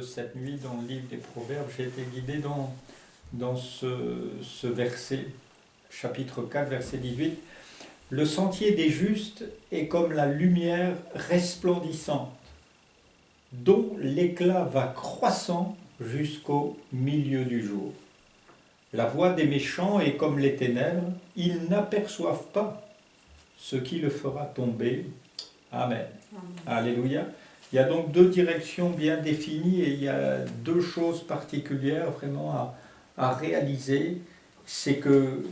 Cette nuit, dans le livre des Proverbes, j'ai été guidé dans ce verset, chapitre 4, verset 18. Le sentier des justes est comme la lumière resplendissante, dont l'éclat va croissant jusqu'au milieu du jour. La voie des méchants est comme les ténèbres, ils n'aperçoivent pas ce qui le fera tomber. Amen. Alléluia. Il y a donc deux directions bien définies et il y a deux choses particulières vraiment à réaliser. C'est que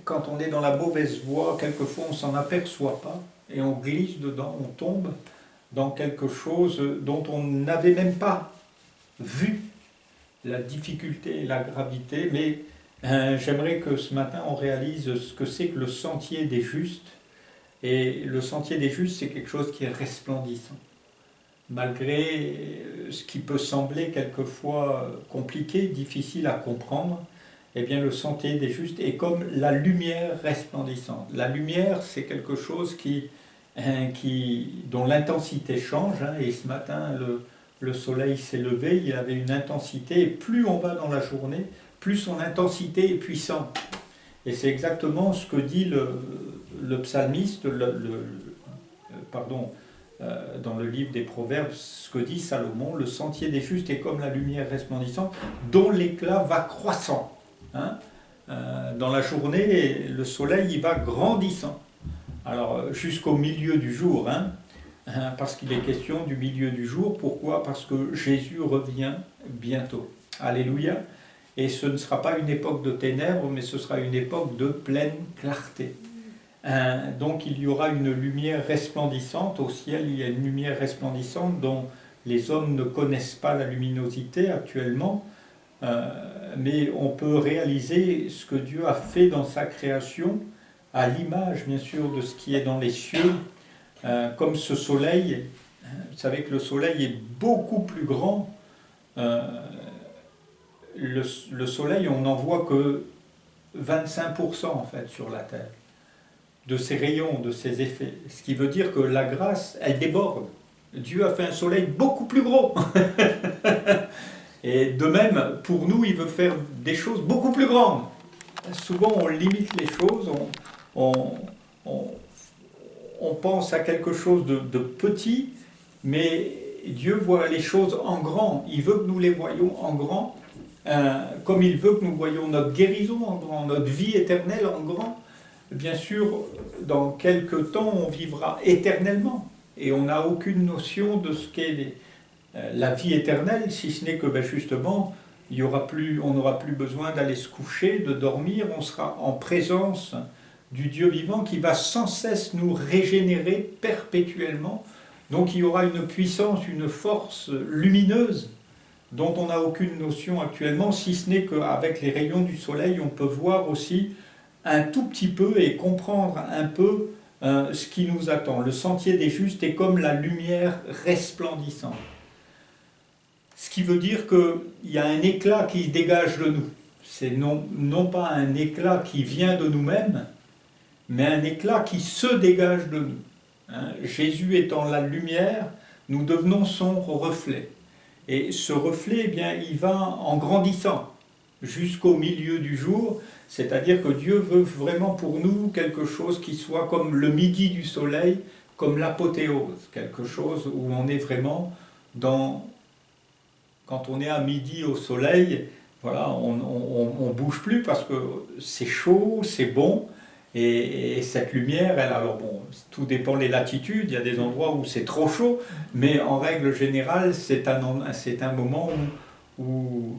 quand on est dans la mauvaise voie, quelquefois on ne s'en aperçoit pas et on glisse dedans, on tombe dans quelque chose dont on n'avait même pas vu la difficulté et la gravité. Mais j'aimerais que ce matin on réalise ce que c'est que le sentier des justes. Et le sentier des justes, c'est quelque chose qui est resplendissant. Malgré ce qui peut sembler quelquefois compliqué, difficile à comprendre, eh bien le sentier des justes est comme la lumière resplendissante. La lumière, c'est quelque chose dont l'intensité change, et ce matin, le soleil s'est levé, il avait une intensité, et plus on va dans la journée, plus son intensité est puissante. Et c'est exactement ce que dit le psalmiste, dans le livre des Proverbes, ce que dit Salomon: le sentier des justes est comme la lumière resplendissante, dont l'éclat va croissant. Dans la journée, le soleil il va grandissant. Alors, jusqu'au milieu du jour, parce qu'il est question du milieu du jour. Pourquoi ? Parce que Jésus revient bientôt. Alléluia. Et ce ne sera pas une époque de ténèbres, mais ce sera une époque de pleine clarté. Donc il y aura une lumière resplendissante au ciel, il y a une lumière resplendissante dont les hommes ne connaissent pas la luminosité actuellement, mais on peut réaliser ce que Dieu a fait dans sa création, à l'image bien sûr de ce qui est dans les cieux, comme ce soleil. Vous savez que le soleil est beaucoup plus grand. Le soleil, on n'en voit que 25% en fait sur la Terre, de ses rayons, de ses effets. Ce qui veut dire que la grâce, elle déborde. Dieu a fait un soleil beaucoup plus gros. Et de même, pour nous, il veut faire des choses beaucoup plus grandes. Souvent, on limite les choses, on pense à quelque chose de petit, mais Dieu voit les choses en grand. Il veut que nous les voyions en grand, comme il veut que nous voyions notre guérison en grand, notre vie éternelle en grand. Bien sûr, dans quelques temps, on vivra éternellement. Et on n'a aucune notion de ce qu'est la vie éternelle, si ce n'est que justement, on n'aura plus besoin d'aller se coucher, de dormir. On sera en présence du Dieu vivant qui va sans cesse nous régénérer perpétuellement. Donc il y aura une puissance, une force lumineuse dont on n'a aucune notion actuellement, si ce n'est qu'avec les rayons du soleil, on peut voir aussi un tout petit peu et comprendre un peu ce qui nous attend. Le sentier des justes est comme la lumière resplendissante. Ce qui veut dire qu'il y a un éclat qui se dégage de nous. C'est non pas un éclat qui vient de nous-mêmes, mais un éclat qui se dégage de nous. Jésus étant la lumière, nous devenons son reflet. Et ce reflet, il va en grandissant jusqu'au milieu du jour, c'est-à-dire que Dieu veut vraiment pour nous quelque chose qui soit comme le midi du soleil, comme l'apothéose, quelque chose où on est vraiment dans... Quand on est à midi au soleil, voilà, on ne bouge plus parce que c'est chaud, c'est bon, et cette lumière, tout dépend des latitudes, il y a des endroits où c'est trop chaud, mais en règle générale, c'est un moment où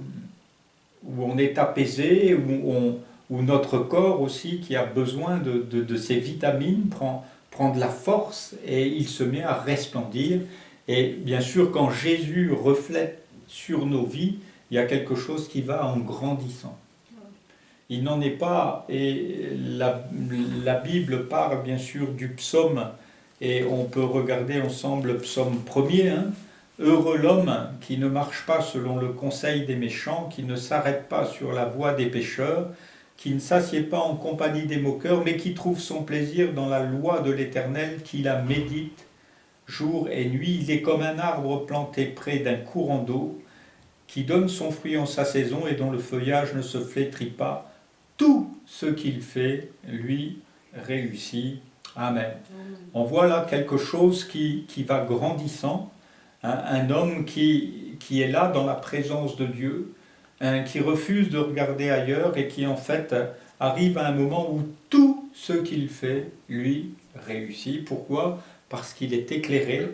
on est apaisé, où notre corps aussi, qui a besoin de ces vitamines, prend de la force et il se met à resplendir. Et bien sûr, quand Jésus reflète sur nos vies, il y a quelque chose qui va en grandissant. Il n'en est pas, et la Bible parle bien sûr du psaume, et on peut regarder ensemble le psaume 1er, Heureux l'homme qui ne marche pas selon le conseil des méchants, qui ne s'arrête pas sur la voie des pécheurs, qui ne s'assied pas en compagnie des moqueurs, mais qui trouve son plaisir dans la loi de l'Éternel, qui la médite jour et nuit. Il est comme un arbre planté près d'un courant d'eau, qui donne son fruit en sa saison et dont le feuillage ne se flétrit pas. Tout ce qu'il fait, lui, réussit. Amen. On voit là quelque chose qui va grandissant, un homme qui est là dans la présence de Dieu, qui refuse de regarder ailleurs et qui en fait arrive à un moment où tout ce qu'il fait, lui, réussit. Pourquoi ? Parce qu'il est éclairé,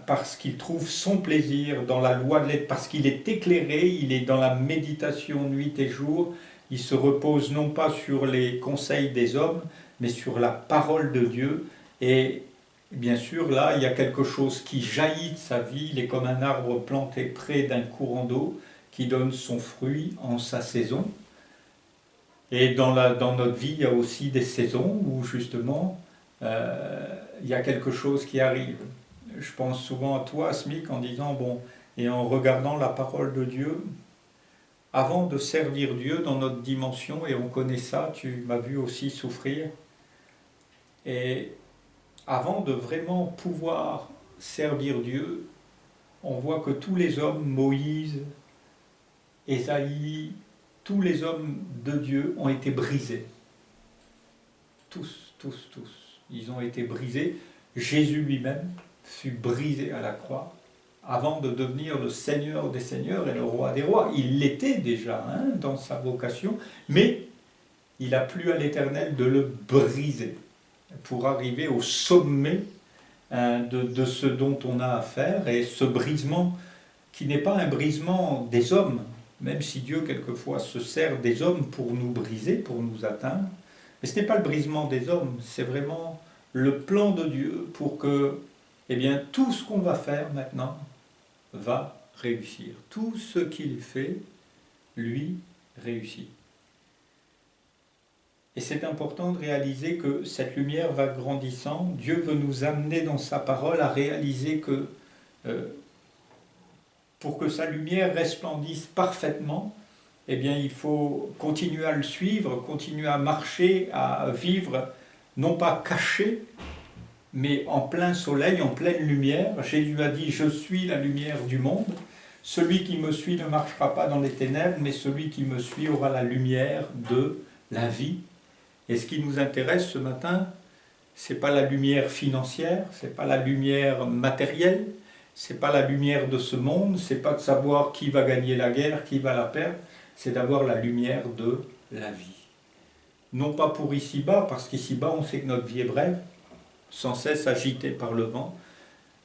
parce qu'il trouve son plaisir dans la loi de l'être, parce qu'il est éclairé, il est dans la méditation nuit et jour, il se repose non pas sur les conseils des hommes, mais sur la parole de Dieu. Et bien sûr, là, il y a quelque chose qui jaillit de sa vie, il est comme un arbre planté près d'un courant d'eau qui donne son fruit en sa saison. Et dans notre vie, il y a aussi des saisons où justement, il y a quelque chose qui arrive. Je pense souvent à toi, Smik, en disant, et en regardant la parole de Dieu, avant de servir Dieu dans notre dimension, et on connaît ça, tu m'as vu aussi souffrir, et avant de vraiment pouvoir servir Dieu, on voit que tous les hommes, Moïse, Ésaïe, tous les hommes de Dieu ont été brisés. Tous. Ils ont été brisés. Jésus lui-même fut brisé à la croix avant de devenir le Seigneur des Seigneurs et le Roi des Rois. Il l'était déjà dans sa vocation, mais il a plu à l'Éternel de le briser pour arriver au sommet de ce dont on a affaire. Et ce brisement qui n'est pas un brisement des hommes, même si Dieu quelquefois se sert des hommes pour nous briser, pour nous atteindre, mais ce n'est pas le brisement des hommes, c'est vraiment le plan de Dieu pour que tout ce qu'on va faire maintenant va réussir. Tout ce qu'il fait, lui, réussit. Et c'est important de réaliser que cette lumière va grandissant. Dieu veut nous amener dans sa parole à réaliser que pour que sa lumière resplendisse parfaitement, il faut continuer à le suivre, continuer à marcher, à vivre, non pas caché, mais en plein soleil, en pleine lumière. Jésus a dit « Je suis la lumière du monde. Celui qui me suit ne marchera pas dans les ténèbres, mais celui qui me suit aura la lumière de la vie. » Et ce qui nous intéresse ce matin, ce n'est pas la lumière financière, ce n'est pas la lumière matérielle, ce n'est pas la lumière de ce monde, ce n'est pas de savoir qui va gagner la guerre, qui va la perdre, c'est d'avoir la lumière de la vie. Non pas pour ici-bas, parce qu'ici-bas on sait que notre vie est brève, sans cesse agitée par le vent,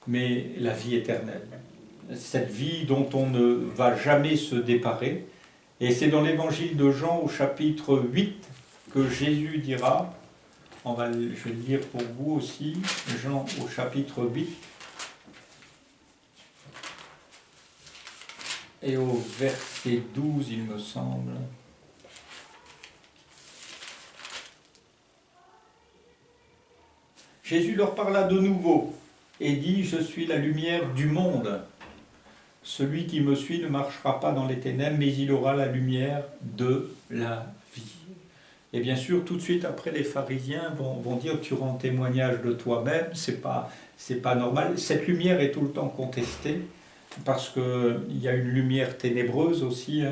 mais la vie éternelle. Cette vie dont on ne va jamais se déparer. Et c'est dans l'évangile de Jean au chapitre 8 que Jésus dira, je vais le lire pour vous aussi, Jean au chapitre 8, et au verset 12, il me semble. Jésus leur parla de nouveau et dit « Je suis la lumière du monde. Celui qui me suit ne marchera pas dans les ténèbres, mais il aura la lumière de la vie. » Et bien sûr, tout de suite après, les pharisiens vont dire « Tu rends témoignage de toi-même, c'est pas normal. » Cette lumière est tout le temps contestée, parce qu'il y a une lumière ténébreuse aussi,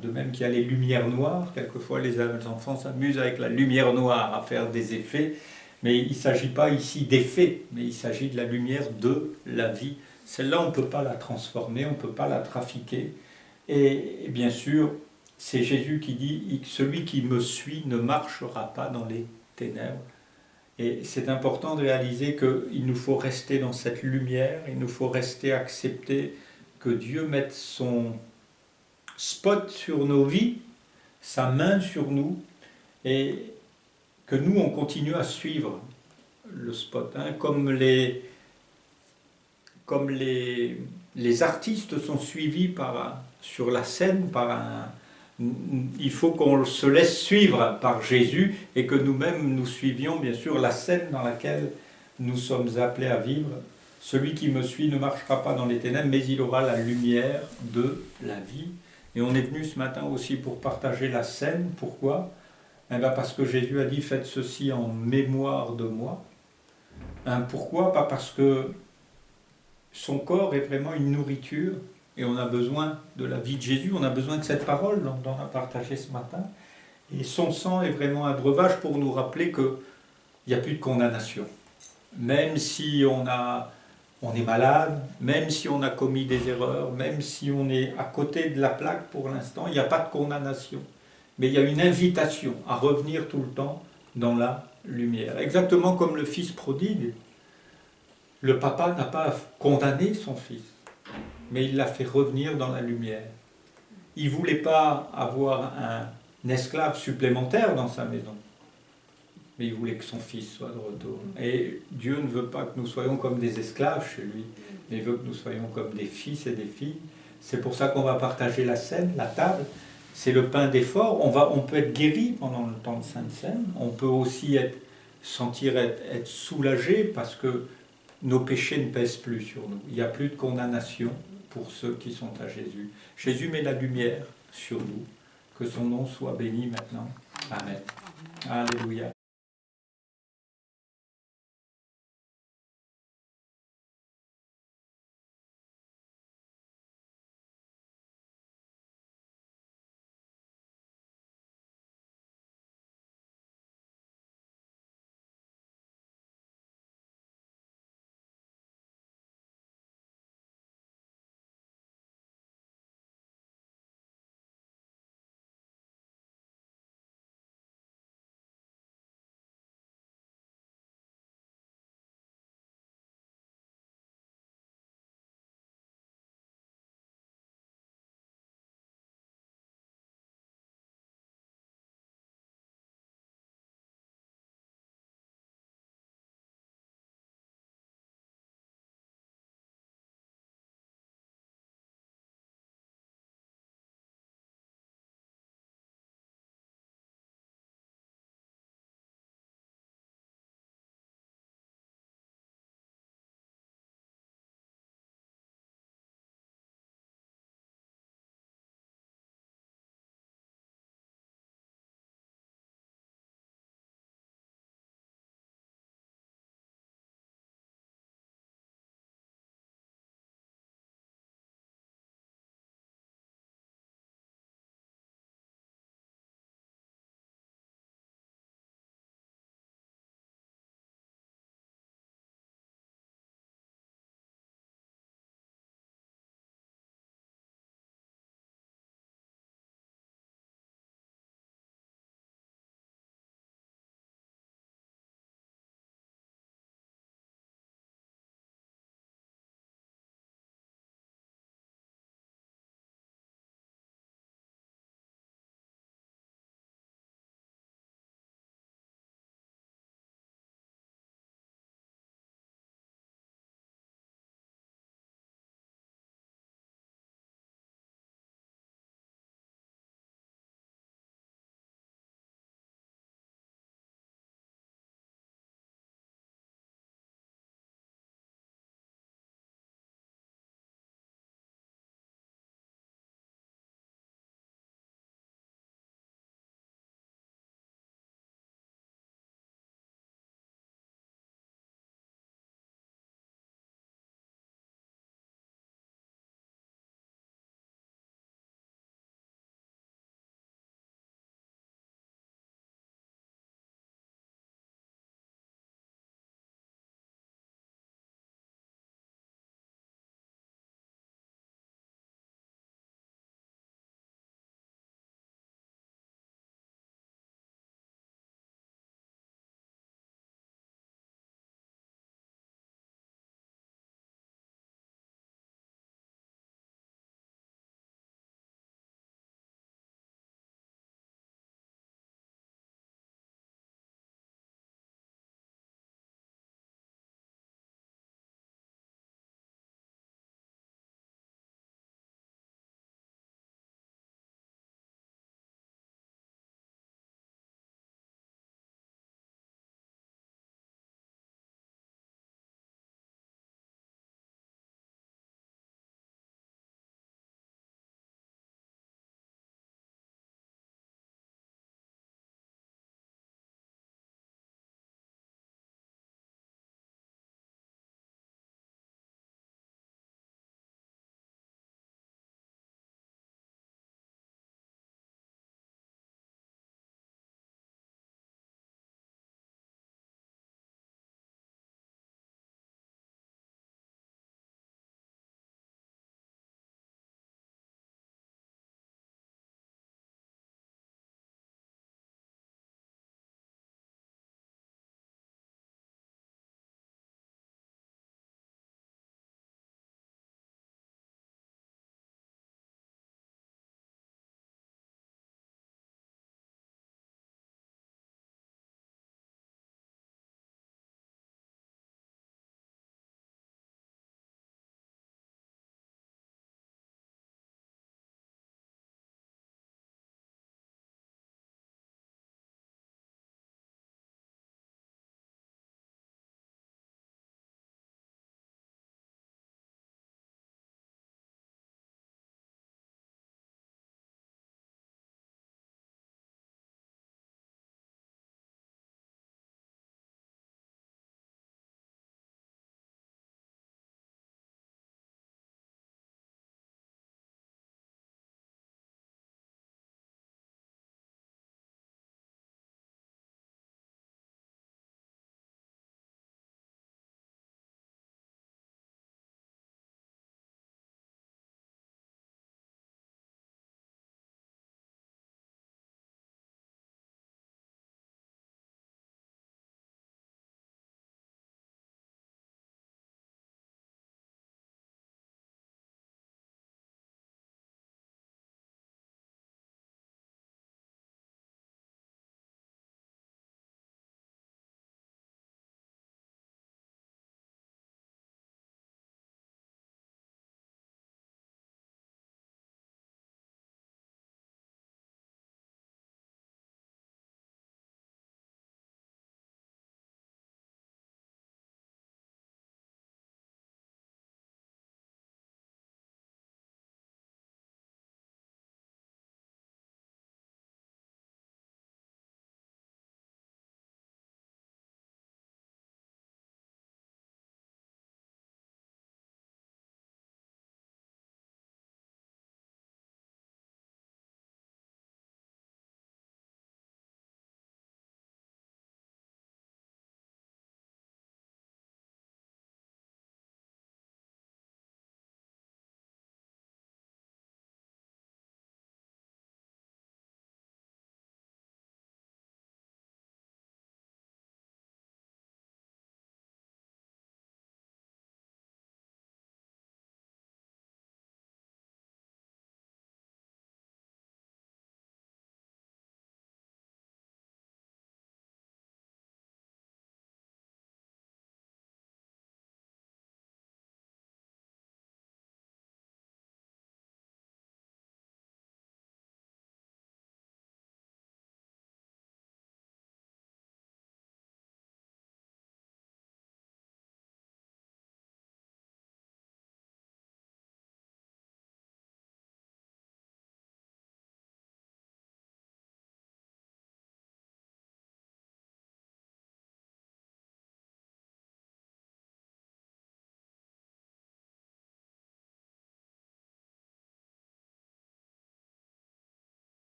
de même qu'il y a les lumières noires. Quelquefois, les enfants s'amusent avec la lumière noire à faire des effets. Mais il ne s'agit pas ici d'effet, mais il s'agit de la lumière de la vie. Celle-là, on ne peut pas la transformer, on ne peut pas la trafiquer. Et bien sûr, c'est Jésus qui dit « Celui qui me suit ne marchera pas dans les ténèbres ». Et c'est important de réaliser qu'il nous faut rester dans cette lumière, il nous faut rester accepter que Dieu mette son spot sur nos vies, sa main sur nous, et que nous, on continue à suivre le spot. Comme les artistes sont suivis sur la scène il faut qu'on se laisse suivre par Jésus et que nous-mêmes nous suivions bien sûr la scène dans laquelle nous sommes appelés à vivre. Celui qui me suit ne marchera pas dans les ténèbres, mais il aura la lumière de la vie. Et on est venu ce matin aussi pour partager la scène. Pourquoi ? Parce que Jésus a dit « Faites ceci en mémoire de moi ». Hein, pourquoi? Pas parce que son corps est vraiment une nourriture et on a besoin de la vie de Jésus, on a besoin de cette parole dont on a partagé ce matin. Et son sang est vraiment un breuvage pour nous rappeler qu'il n'y a plus de condamnation. Même si on est malade, même si on a commis des erreurs, même si on est à côté de la plaque pour l'instant, il n'y a pas de condamnation. Mais il y a une invitation à revenir tout le temps dans la lumière. Exactement comme le fils prodigue, le papa n'a pas condamné son fils, mais il l'a fait revenir dans la lumière. Il ne voulait pas avoir un esclave supplémentaire dans sa maison, mais il voulait que son fils soit de retour. Et Dieu ne veut pas que nous soyons comme des esclaves chez lui, mais il veut que nous soyons comme des fils et des filles. C'est pour ça qu'on va partager la scène, la table. C'est le pain d'effort. On peut être guéri pendant le temps de Sainte Seine. On peut aussi sentir être soulagé parce que nos péchés ne pèsent plus sur nous. Il n'y a plus de condamnation pour ceux qui sont à Jésus. Jésus met la lumière sur nous. Que son nom soit béni maintenant. Amen. Alléluia.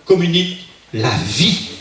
communique la vie.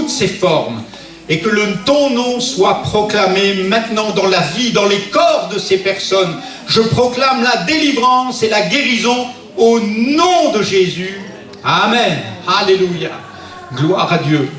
toutes ses formes. Et que ton nom soit proclamé maintenant dans la vie, dans les corps de ces personnes. Je proclame la délivrance et la guérison au nom de Jésus. Amen. Alléluia. Gloire à Dieu.